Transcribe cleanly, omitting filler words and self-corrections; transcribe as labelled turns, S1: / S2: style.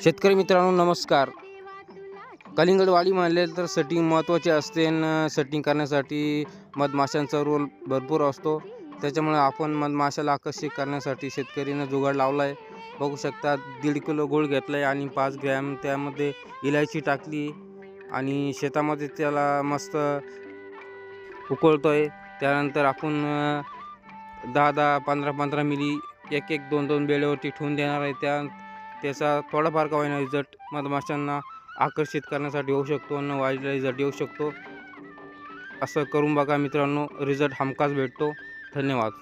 S1: शेतकरी मित्रांनो नमस्कार. कलिंगडवाडी म्हणले तर सेटिंग महत्त्वाचे असते आणि सेटिंग करण्यासाठी मधमाशांचा रोल भरपूर असतो. त्याच्यामुळे आपण मधमाशाला आकर्षित करण्यासाठी शेतकरीनं जुगाड लावला आहे. बघू शकता 1.5 किलो गूळ घेतला आहे आणि 5 ग्रॅम त्यामध्ये इलायची टाकली आणि शेतामध्ये त्याला मस्त उकळतो आहे. त्यानंतर आपण 10-10, 15-15 मिली 1-1, 2-2 बेळेवरती ठेवून देणार आहे. त्याचा थोडाफार का होईना रिझल्ट मधमाशांना आकर्षित करण्यासाठी होऊ शकतो आणि वाईट रिझल्ट येऊ शकतो. असं करून बघा मित्रांनो, रिझल्ट हमखास भेटतो. धन्यवाद.